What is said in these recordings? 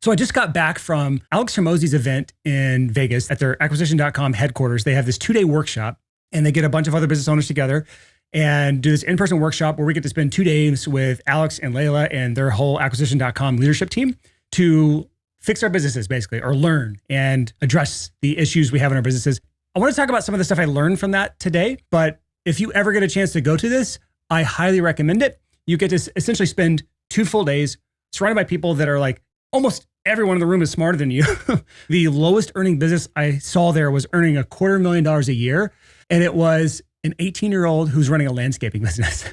So I just got back from Alex Hormozi's event in Vegas at their acquisition.com headquarters. They have this 2-day workshop and they get a bunch of other business owners together and do this in-person workshop where we get to spend 2 days with Alex and Leila and their whole acquisition.com leadership team to fix our businesses basically, or learn and address the issues we have in our businesses. I want to talk about some of the stuff I learned from that today, but if you ever get a chance to go to this, I highly recommend it. You get to essentially spend 2 full days surrounded by people that are like, almost everyone in the room is smarter than you. The lowest earning business I saw there was earning $250,000 a year. And it was an 18-year-old who's running a landscaping business,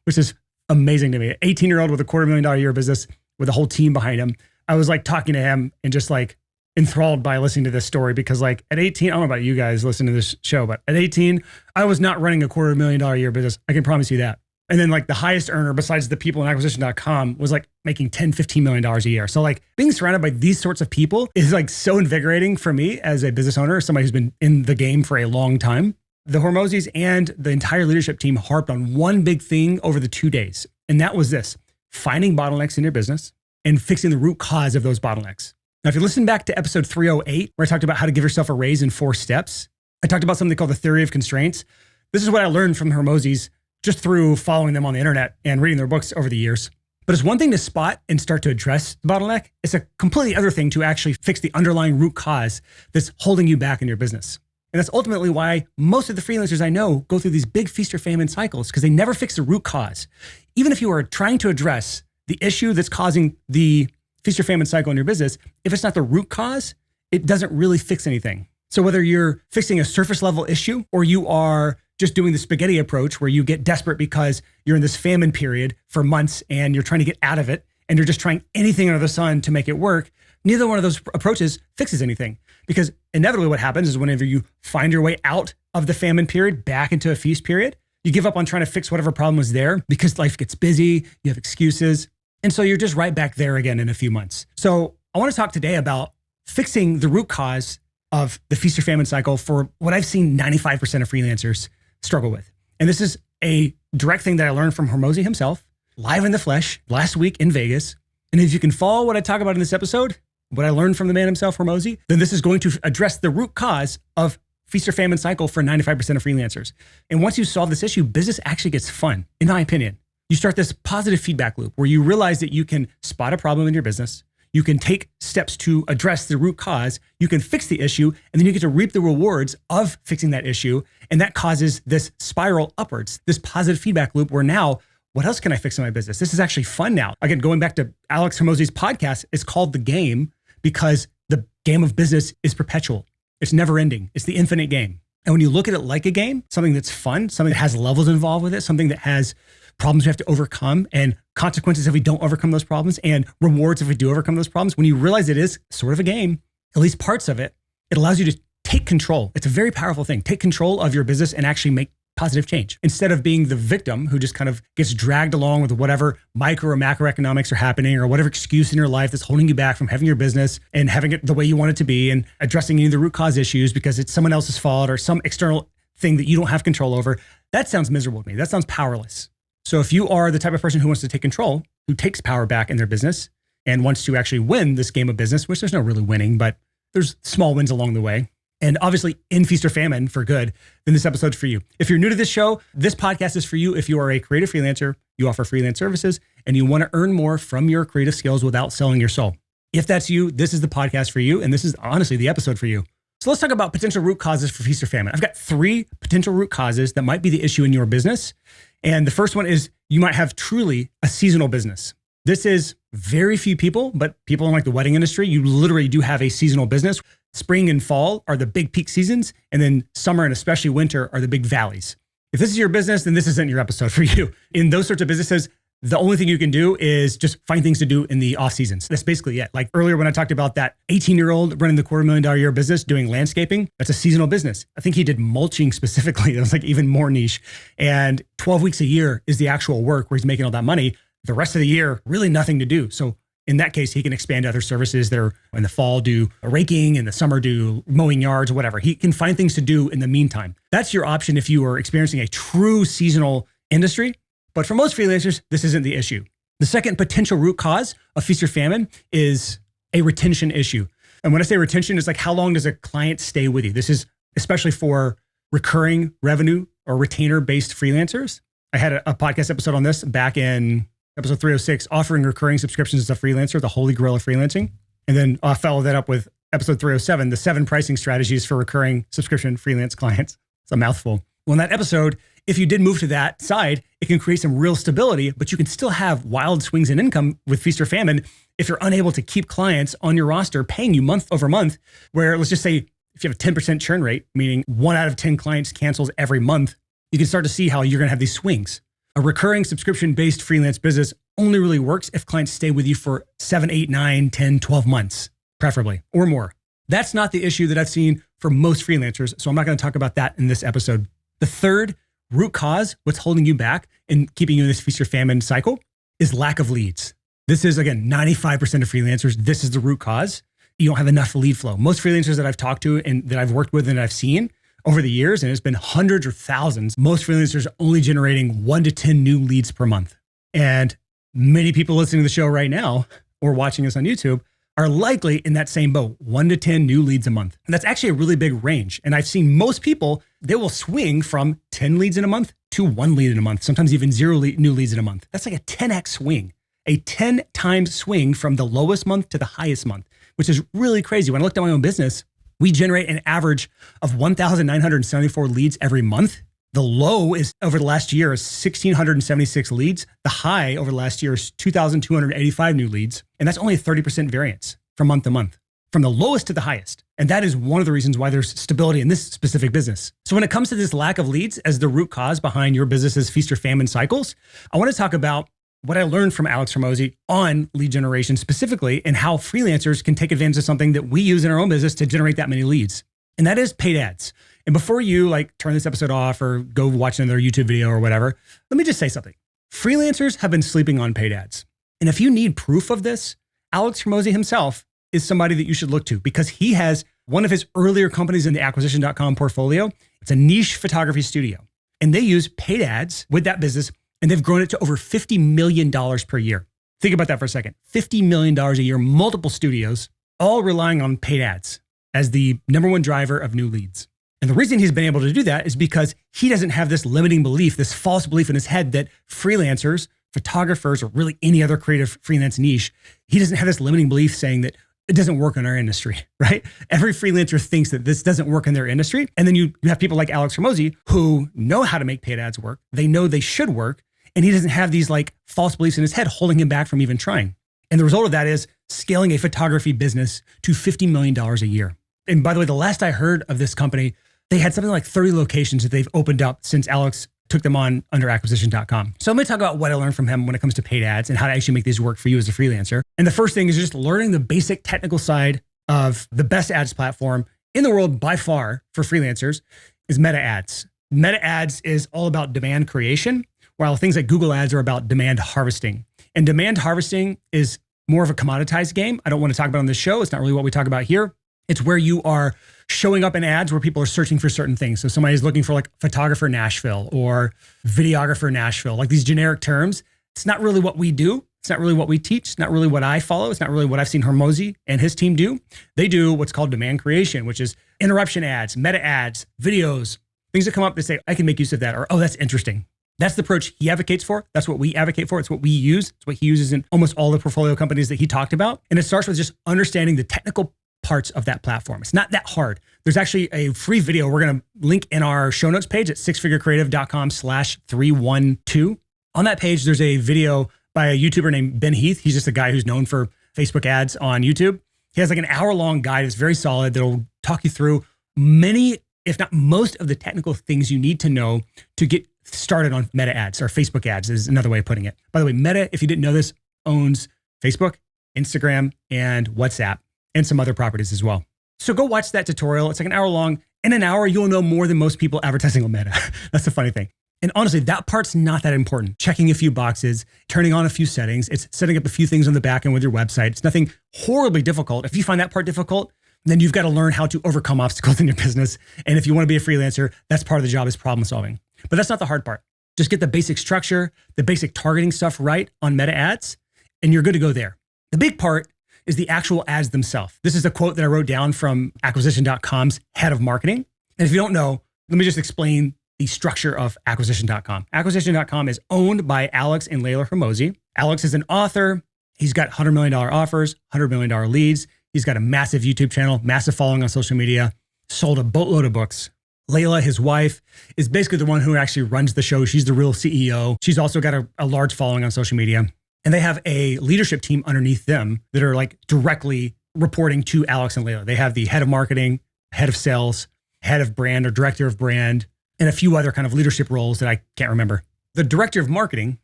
which is amazing to me. An 18-year-old with $250,000 a year business with a whole team behind him. I was like talking to him and just like enthralled by listening to this story because like at 18, I don't know about you guys listening to this show, but at 18, I was not running $250,000 a year business. I can promise you that. And then like the highest earner besides the people in acquisition.com was like making $10, $15 million a year. So like being surrounded by these sorts of people is like so invigorating for me as a business owner, somebody who's been in the game for a long time. The Hormozis and the entire leadership team harped on one big thing over the 2 days. And that was this: finding bottlenecks in your business and fixing the root cause of those bottlenecks. Now, if you listen back to episode 308, where I talked about how to give yourself a raise in 4 steps, I talked about something called the theory of constraints. This is what I learned from the Hormozis just through following them on the internet and reading their books over the years. But it's one thing to spot and start to address the bottleneck. It's a completely other thing to actually fix the underlying root cause that's holding you back in your business. And that's ultimately why most of the freelancers I know go through these big feast or famine cycles, because they never fix the root cause. Even if you are trying to address the issue that's causing the feast or famine cycle in your business, if it's not the root cause, it doesn't really fix anything. So whether you're fixing a surface level issue or you are just doing the spaghetti approach where you get desperate because you're in this famine period for months and you're trying to get out of it and you're just trying anything under the sun to make it work, neither one of those approaches fixes anything. Because inevitably what happens is whenever you find your way out of the famine period back into a feast period, you give up on trying to fix whatever problem was there because life gets busy, you have excuses. And so you're just right back there again in a few months. So I want to talk today about fixing the root cause of the feast or famine cycle for what I've seen 95% of freelancers struggle with. And this is a direct thing that I learned from Hormozi himself, live in the flesh, last week in Vegas. And if you can follow what I talk about in this episode, what I learned from the man himself, Hormozi, then this is going to address the root cause of feast or famine cycle for 95% of freelancers. And once you solve this issue, business actually gets fun, in my opinion. You start this positive feedback loop where you realize that you can spot a problem in your business. You can take steps to address the root cause. You can fix the issue, and then you get to reap the rewards of fixing that issue. And that causes this spiral upwards, this positive feedback loop where now, what else can I fix in my business? This is actually fun now. Again, going back to Alex Hormozi's podcast, it's called The Game because the game of business is perpetual. It's never ending. It's the infinite game. And when you look at it like a game, something that's fun, something that has levels involved with it, something that has problems we have to overcome and consequences if we don't overcome those problems and rewards if we do overcome those problems. When you realize it is sort of a game, at least parts of it, it allows you to take control. It's a very powerful thing. Take control of your business and actually make positive change instead of being the victim who just kind of gets dragged along with whatever micro or macroeconomics are happening or whatever excuse in your life that's holding you back from having your business and having it the way you want it to be and addressing any of the root cause issues because it's someone else's fault or some external thing that you don't have control over. That sounds miserable to me. That sounds powerless. So if you are the type of person who wants to take control, who takes power back in their business and wants to actually win this game of business, which there's no really winning, but there's small wins along the way, and obviously in feast or famine for good, then this episode's for you. If you're new to this show, this podcast is for you if you are a creative freelancer, you offer freelance services, and you want to earn more from your creative skills without selling your soul. If that's you, this is the podcast for you, and this is honestly the episode for you. So let's talk about potential root causes for feast or famine. I've got 3 potential root causes that might be the issue in your business. And the first one is you might have truly a seasonal business. This is very few people, but people in like the wedding industry, you literally do have a seasonal business. Spring and fall are the big peak seasons, and then summer and especially winter are the big valleys. If this is your business, then this isn't your episode for you. In those sorts of businesses, the only thing you can do is just find things to do in the off seasons. That's basically it. Like earlier when I talked about that 18-year-old running the $250,000 a year business doing landscaping, that's a seasonal business. I think he did mulching specifically. That was like even more niche. And 12 weeks a year is the actual work where he's making all that money. The rest of the year, really nothing to do. So in that case, he can expand to other services that are in the fall do raking, in the summer do mowing yards or whatever. He can find things to do in the meantime. That's your option if you are experiencing a true seasonal industry. But for most freelancers, this isn't the issue. The second potential root cause of feast or famine is a retention issue. And when I say retention, it's like how long does a client stay with you? This is especially for recurring revenue or retainer-based freelancers. I had a podcast episode on this back in episode 306, offering recurring subscriptions as a freelancer, the holy grail of freelancing. And then I'll follow that up with episode 307, the 7 pricing strategies for recurring subscription freelance clients. It's a mouthful. Well, in that episode, if you did move to that side, it can create some real stability, but you can still have wild swings in income with feast or famine if you're unable to keep clients on your roster paying you month over month, where let's just say if you have a 10% churn rate, meaning 1 out of 10 clients cancels every month, you can start to see how you're going to have these swings. A recurring subscription-based freelance business only really works if clients stay with you for 7, 8, 9, 10, 12 months, preferably, or more. That's not the issue that I've seen for most freelancers, so I'm not going to talk about that in this episode. The third root cause, what's holding you back and keeping you in this feast or famine cycle, is lack of leads. This is, again, 95% of freelancers. This is the root cause. You don't have enough lead flow. Most freelancers that I've talked to and that I've worked with and I've seen over the years, and it's been hundreds or thousands, most freelancers are only generating 1 to 10 new leads per month. And many people listening to the show right now or watching us on YouTube are likely in that same boat, 1 to 10 new leads a month. And that's actually a really big range. And I've seen most people, they will swing from 10 leads in a month to 1 lead in a month, sometimes even 0 new leads in a month. That's like a 10x swing, a 10 times swing from the lowest month to the highest month, which is really crazy. When I looked at my own business, we generate an average of 1,974 leads every month. The low is over the last year is 1,676 leads. The high over the last year is 2,285 new leads. And that's only a 30% variance from month to month, from the lowest to the highest. And that is one of the reasons why there's stability in this specific business. So when it comes to this lack of leads as the root cause behind your business's feast or famine cycles, I want to talk about what I learned from Alex Hormozi on lead generation specifically, and how freelancers can take advantage of something that we use in our own business to generate that many leads. And that is paid ads. And before you turn this episode off or go watch another YouTube video or whatever, let me just say something. Freelancers have been sleeping on paid ads. And if you need proof of this, Alex Hormozi himself is somebody that you should look to, because he has one of his earlier companies in the acquisition.com portfolio. It's a niche photography studio. And they use paid ads with that business, and they've grown it to over $50 million per year. Think about that for a second. $50 million a year, multiple studios, all relying on paid ads as the number one driver of new leads. And the reason he's been able to do that is because he doesn't have this limiting belief, this false belief in his head that freelancers, photographers, or really any other creative freelance niche, he doesn't have this limiting belief saying that it doesn't work in our industry, right? Every freelancer thinks that this doesn't work in their industry. And then you have people like Alex Hormozi who know how to make paid ads work. They know they should work. And he doesn't have these false beliefs in his head holding him back from even trying. And the result of that is scaling a photography business to $50 million a year. And by the way, the last I heard of this company, they had something like 30 locations that they've opened up since Alex took them on under acquisition.com. So I'm going to talk about what I learned from him when it comes to paid ads and how to actually make these work for you as a freelancer. And the first thing is just learning the basic technical side of the best ads platform in the world by far for freelancers is Meta Ads. Meta Ads is all about demand creation, while things like Google Ads are about demand harvesting. And demand harvesting is more of a commoditized game. I don't want to talk about it on this show. It's not really what we talk about here. It's where you are showing up in ads where people are searching for certain things. So somebody's looking for photographer Nashville or videographer Nashville, these generic terms. It's not really what we do. It's not really what we teach. It's not really what I follow. It's not really what I've seen Hormozi and his team do. They do what's called demand creation, which is interruption ads, meta ads, videos, things that come up that say, I can make use of that, or, oh, that's interesting. That's the approach he advocates for. That's what we advocate for. It's what we use. It's what he uses in almost all the portfolio companies that he talked about. And it starts with just understanding the technical parts of that platform. It's not that hard. There's actually a free video we're going to link in our show notes page at sixfigurecreative.com/312. On that page, there's a video by a YouTuber named Ben Heath. He's just a guy who's known for Facebook ads on YouTube. He has an hour-long guide. It's very solid. That'll talk you through many, if not most, of the technical things you need to know to get started on Meta ads, or Facebook ads is another way of putting it. By the way, Meta, if you didn't know this, owns Facebook, Instagram, and WhatsApp, and some other properties as well. So go watch that tutorial. It's an hour long. In an hour, you'll know more than most people advertising on Meta. That's the funny thing. And honestly, that part's not that important. Checking a few boxes, turning on a few settings. It's setting up a few things on the back end with your website. It's nothing horribly difficult. If you find that part difficult, then you've got to learn how to overcome obstacles in your business. And if you want to be a freelancer, that's part of the job, is problem solving. But that's not the hard part. Just get the basic structure, the basic targeting stuff right on Meta ads, and you're good to go there. The big part is the actual ads themselves. This is a quote that I wrote down from acquisition.com's head of marketing. And if you don't know, let me just explain the structure of acquisition.com. Acquisition.com is owned by Alex and Leila Hormozi. Alex is an author. He's got $100 million offers, $100 million leads. He's got a massive YouTube channel, massive following on social media, sold a boatload of books. Leila, his wife, is basically the one who actually runs the show. She's the real CEO. She's also got a large following on social media. And they have a leadership team underneath them that are like directly reporting to Alex and Leila. They have the head of marketing, head of sales, head of brand or director of brand, and a few other kind of leadership roles that I can't remember. The director of marketing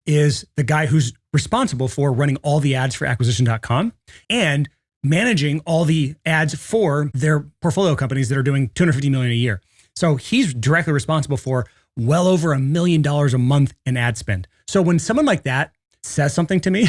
is the guy who's responsible for running all the ads for acquisition.com and managing all the ads for their portfolio companies that are doing $250 million a year. So he's directly responsible for well over $1 million a month in ad spend. So when someone like that says something to me,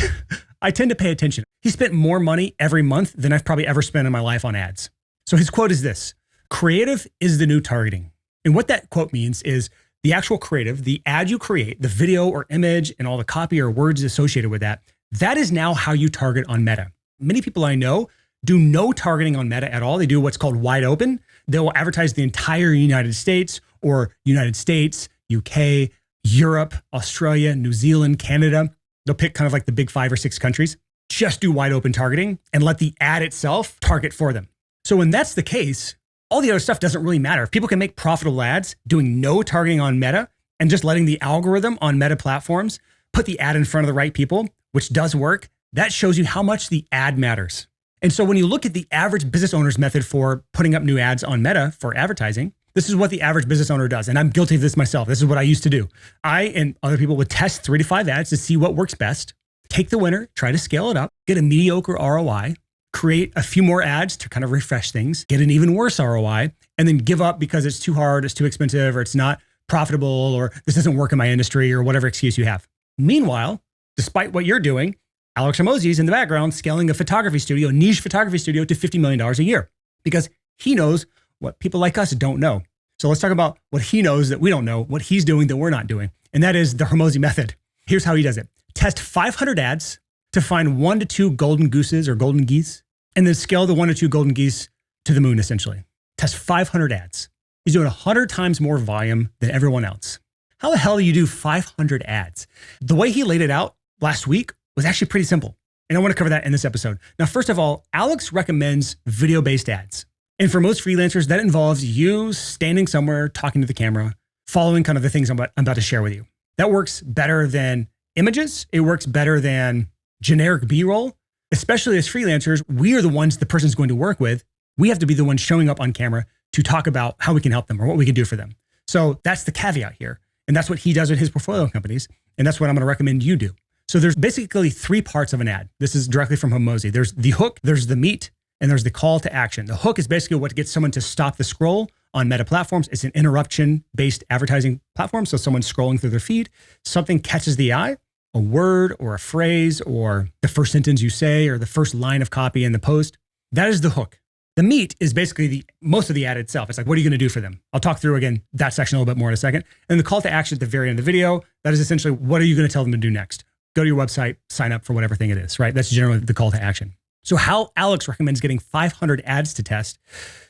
I tend to pay attention. He spent more money every month than I've probably ever spent in my life on ads. So his quote is this: creative is the new targeting. And what that quote means is the actual creative, the ad you create, the video or image and all the copy or words associated with that, that is now how you target on Meta. Many people I know do no targeting on Meta at all. They do what's called wide open. They will advertise the entire United States or United States, UK, Europe, Australia, New Zealand, Canada. They'll pick kind of like the big 5 or 6 countries, just do wide open targeting and let the ad itself target for them. So when that's the case, all the other stuff doesn't really matter. If people can make profitable ads doing no targeting on Meta and just letting the algorithm on Meta platforms put the ad in front of the right people, which does work, that shows you how much the ad matters. And so when you look at the average business owner's method for putting up new ads on Meta for advertising, this is what the average business owner does. And I'm guilty of this myself. This is what I used to do. I and other people would test 3 to 5 ads to see what works best, take the winner, try to scale it up, get a mediocre ROI, create a few more ads to kind of refresh things, get an even worse ROI, and then give up because it's too hard, it's too expensive, or it's not profitable, or this doesn't work in my industry, or whatever excuse you have. Meanwhile, despite what you're doing, Alex Hormozi is in the background scaling a photography studio, niche photography studio, to $50 million a year because he knows what people like us don't know. So let's talk about what he knows that we don't know, what he's doing that we're not doing. And that is the Hormozi method. Here's how he does it. Test 500 ads to find 1 to 2 golden gooses or golden geese, and then scale the 1 to 2 golden geese to the moon, essentially. Test 500 ads. He's doing 100 times more volume than everyone else. How the hell do you do 500 ads? The way he laid it out last week was actually pretty simple. And I want to cover that in this episode. Now, first of all, Alex recommends video-based ads. And for most freelancers, that involves you standing somewhere, talking to the camera, following kind of the things I'm about to share with you. That works better than images. It works better than generic B-roll. Especially as freelancers, we are the ones the person's going to work with. We have to be the ones showing up on camera to talk about how we can help them or what we can do for them. So that's the caveat here. And that's what he does with his portfolio companies. And that's what I'm going to recommend you do. So there's basically 3 parts of an ad. This is directly from Hormozi. There's the hook, there's the meat, and there's the call to action. The hook is basically what gets someone to stop the scroll on Meta platforms. It's an interruption-based advertising platform. So someone's scrolling through their feed, something catches the eye, a word or a phrase or the first sentence you say or the first line of copy in the post. That is the hook. The meat is basically most of the ad itself. It's like, what are you going to do for them? I'll talk through again that section a little bit more in a second. And the call to action at the very end of the video, that is essentially, what are you going to tell them to do next? Go to your website, sign up for whatever thing it is, right? That's generally the call to action. So how Alex recommends getting 500 ads to test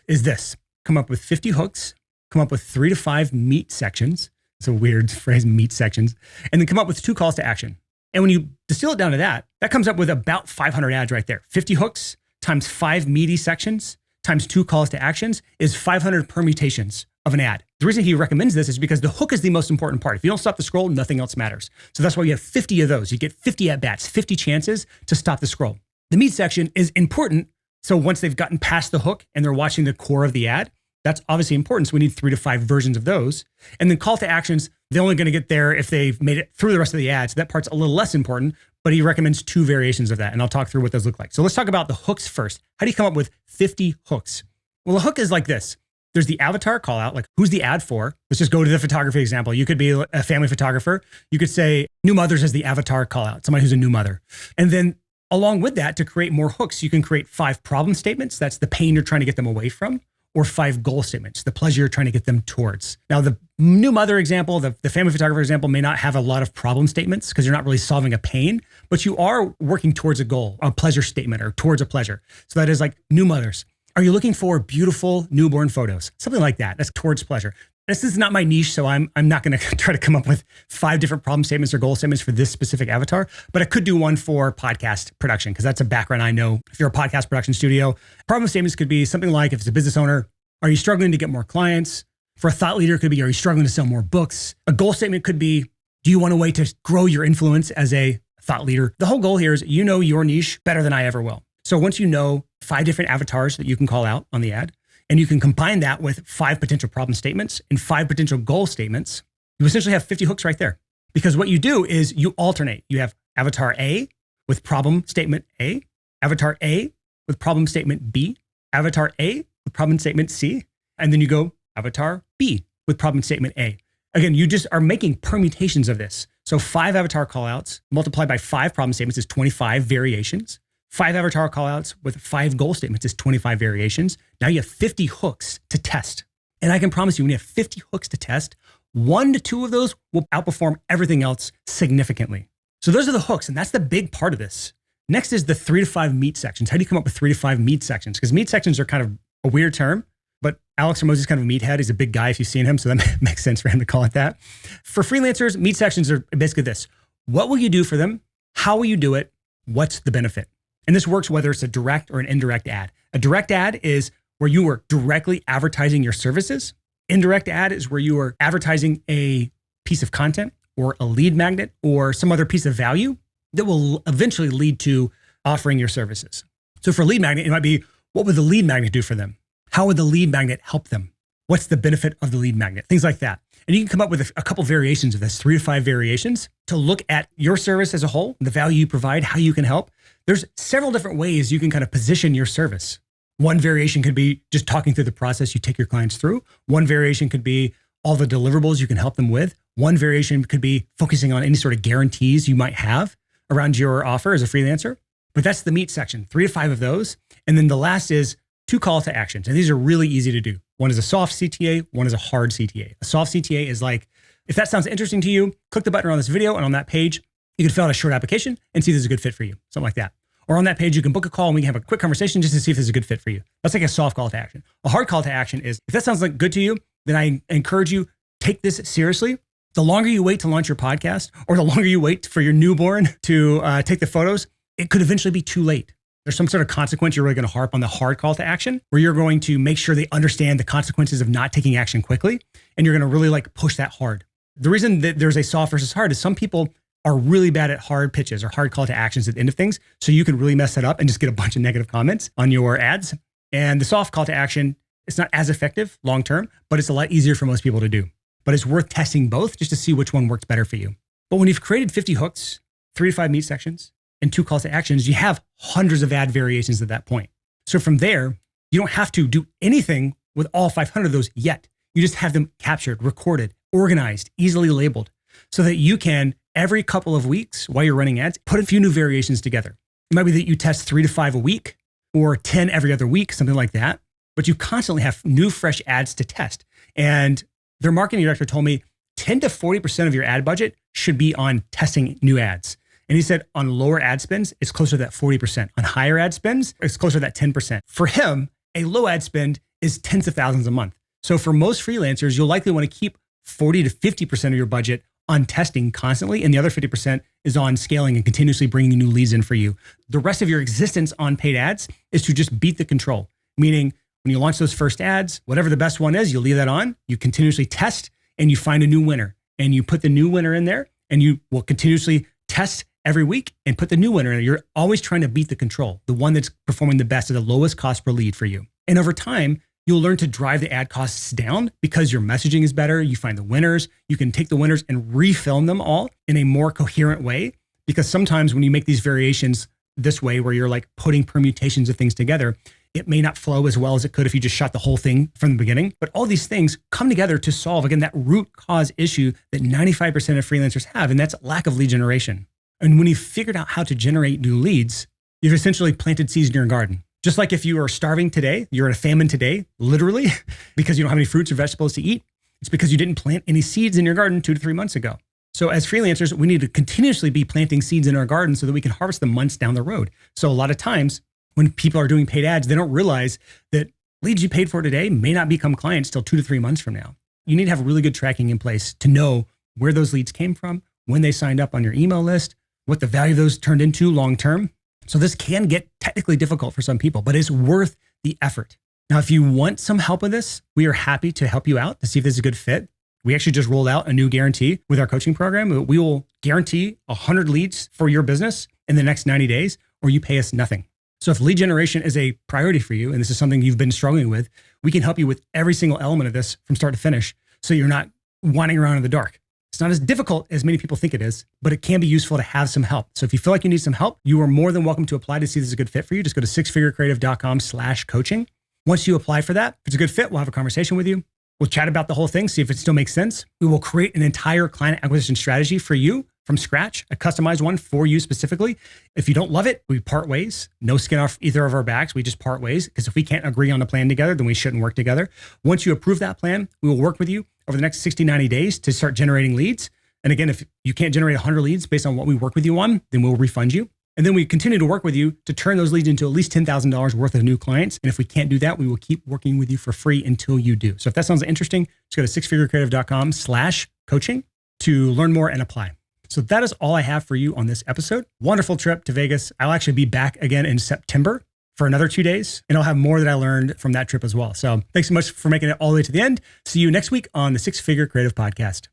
is this: come up with 50 hooks, come up with 3 to 5 meat sections. It's a weird phrase, meat sections, and then come up with 2 calls to action. And when you distill it down to that, that comes up with about 500 ads right there. 50 hooks times 5 meaty sections times 2 calls to actions is 500 permutations of an ad. The reason he recommends this is because the hook is the most important part. If you don't stop the scroll, nothing else matters. So that's why you have 50 of those. You get 50 at-bats, 50 chances to stop the scroll. The meat section is important. So once they've gotten past the hook and they're watching the core of the ad, that's obviously important. So we need 3 to 5 versions of those. And then call to actions, they're only going to get there if they've made it through the rest of the ad. So that part's a little less important, but he recommends 2 variations of that. And I'll talk through what those look like. So let's talk about the hooks first. How do you come up with 50 hooks? Well, a hook is like this. There's the avatar call out, like who's the ad for? Let's just go to the photography example. You could be a family photographer. You could say new mothers as the avatar call out, somebody who's a new mother. And then along with that, to create more hooks, you can create 5 problem statements. That's the pain you're trying to get them away from. or 5 goal statements, the pleasure you're trying to get them towards. Now, the new mother example, the family photographer example may not have a lot of problem statements because you're not really solving a pain, but you are working towards a goal, a pleasure statement or towards a pleasure. So that is like new mothers. Are you looking for beautiful newborn photos? Something like that. That's towards pleasure. This is not my niche, so I'm not going to try to come up with 5 different problem statements or goal statements for this specific avatar, but I could do one for podcast production because that's a background I know. If you're a podcast production studio, problem statements could be something like, if it's a business owner, are you struggling to get more clients? For a thought leader, it could be, are you struggling to sell more books? A goal statement could be, do you want a way to grow your influence as a thought leader? The whole goal here is you know your niche better than I ever will. So once you know 5 different avatars that you can call out on the ad, and you can combine that with 5 potential problem statements and 5 potential goal statements, you essentially have 50 hooks right there. Because what you do is you alternate. You have avatar A with problem statement A, avatar A with problem statement B, avatar A with problem statement C, and then you go avatar B with problem statement A. Again, you just are making permutations of this. So 5 avatar callouts multiplied by 5 problem statements is 25 variations. 5 avatar callouts with 5 goal statements is 25 variations. Now you have 50 hooks to test. And I can promise you, when you have 50 hooks to test, 1 to 2 of those will outperform everything else significantly. So those are the hooks, and that's the big part of this. Next is the 3 to 5 meat sections. How do you come up with 3 to 5 meat sections? Because meat sections are kind of a weird term, but Alex Hormozi is kind of a meathead. He's a big guy if you've seen him, so that makes sense for him to call it that. For freelancers, meat sections are basically this. What will you do for them? How will you do it? What's the benefit? And this works whether it's a direct or an indirect ad. A direct ad is where you are directly advertising your services. Indirect ad is where you are advertising a piece of content or a lead magnet or some other piece of value that will eventually lead to offering your services. So for lead magnet, it might be, what would the lead magnet do for them? How would the lead magnet help them? What's the benefit of the lead magnet? Things like that. And you can come up with a couple variations of this, 3 to 5 variations to look at your service as a whole, the value you provide, how you can help. There's several different ways you can kind of position your service. One variation could be just talking through the process you take your clients through. One variation could be all the deliverables you can help them with. One variation could be focusing on any sort of guarantees you might have around your offer as a freelancer. But that's the meat section, 3 to 5 of those. And then the last is 2 call to actions. And these are really easy to do. One is a soft CTA, one is a hard CTA. A soft CTA is like, if that sounds interesting to you, click the button on this video, and on that page, you can fill out a short application and see if this is a good fit for you, something like that. Or on that page, you can book a call and we can have a quick conversation just to see if this is a good fit for you. That's like a soft call to action. A hard call to action is, if that sounds like good to you, then I encourage you, take this seriously. The longer you wait to launch your podcast, or the longer you wait for your newborn to take the photos, it could eventually be too late. There's some sort of consequence you're really going to harp on the hard call to action, where you're going to make sure they understand the consequences of not taking action quickly. And you're going to really like push that hard. The reason that there's a soft versus hard is some people are really bad at hard pitches or hard call to actions at the end of things. So you can really mess that up and just get a bunch of negative comments on your ads. And the soft call to action, it's not as effective long-term, but it's a lot easier for most people to do. But it's worth testing both just to see which one works better for you. But when you've created 50 hooks, 3 to 5 meat sections, and 2 calls to actions, you have hundreds of ad variations at that point. So from there, you don't have to do anything with all 500 of those yet. You just have them captured, recorded, organized, easily labeled, so that you can, every couple of weeks while you're running ads, put a few new variations together. It might be that you test 3 to 5 a week or 10 every other week, something like that. But you constantly have new, fresh ads to test. And their marketing director told me 10 to 40% of your ad budget should be on testing new ads. And he said on lower ad spends, it's closer to that 40%. On higher ad spends, it's closer to that 10%. For him, a low ad spend is tens of thousands a month. So for most freelancers, you'll likely want to keep 40 to 50% of your budget on testing constantly, and the other 50% is on scaling and continuously bringing new leads in for you. The rest of your existence on paid ads is to just beat the control, meaning when you launch those first ads, whatever the best one is, you leave that on, you continuously test, and you find a new winner. And you put the new winner in there, and you will continuously test every week and put the new winner in there. You're always trying to beat the control, the one that's performing the best at the lowest cost per lead for you. And over time, you'll learn to drive the ad costs down because your messaging is better. You find the winners. You can take the winners and refilm them all in a more coherent way. Because sometimes when you make these variations this way, where you're like putting permutations of things together, it may not flow as well as it could if you just shot the whole thing from the beginning. But all these things come together to solve, again, that root cause issue that 95% of freelancers have, and that's lack of lead generation. And when you've figured out how to generate new leads, you've essentially planted seeds in your garden. Just like if you are starving today, you're in a famine today, literally, because you don't have any fruits or vegetables to eat. It's because you didn't plant any seeds in your garden 2 to 3 months ago. So as freelancers, we need to continuously be planting seeds in our garden so that we can harvest them months down the road. So a lot of times when people are doing paid ads, they don't realize that leads you paid for today may not become clients till 2 to 3 months from now. You need to have really good tracking in place to know where those leads came from, when they signed up on your email list, what the value of those turned into long-term. So this can get technically difficult for some people, but it's worth the effort. Now, if you want some help with this, we are happy to help you out to see if this is a good fit. We actually just rolled out a new guarantee with our coaching program. We will guarantee 100 leads for your business in the next 90 days, or you pay us nothing. So if lead generation is a priority for you, and this is something you've been struggling with, we can help you with every single element of this from start to finish, so you're not wandering around in the dark. It's not as difficult as many people think it is, but it can be useful to have some help. So if you feel like you need some help, you are more than welcome to apply to see if this is a good fit for you. Just go to sixfigurecreative.com/coaching. Once you apply for that, if it's a good fit, we'll have a conversation with you. We'll chat about the whole thing, see if it still makes sense. We will create an entire client acquisition strategy for you from scratch, a customized one for you specifically. If you don't love it, we part ways. No skin off either of our backs. We just part ways, because if we can't agree on a plan together, then we shouldn't work together. Once you approve that plan, we will work with you over the next 60, 90 days to start generating leads. And again, if you can't generate 100 leads based on what we work with you on, then we'll refund you. And then we continue to work with you to turn those leads into at least $10,000 worth of new clients. And if we can't do that, we will keep working with you for free until you do. So if that sounds interesting, just go to sixfigurecreative.com/coaching to learn more and apply. So that is all I have for you on this episode. Wonderful trip to Vegas. I'll actually be back again in September for another 2 days, and I'll have more that I learned from that trip as well. So thanks so much for making it all the way to the end. See you next week on the Six Figure Creative Podcast.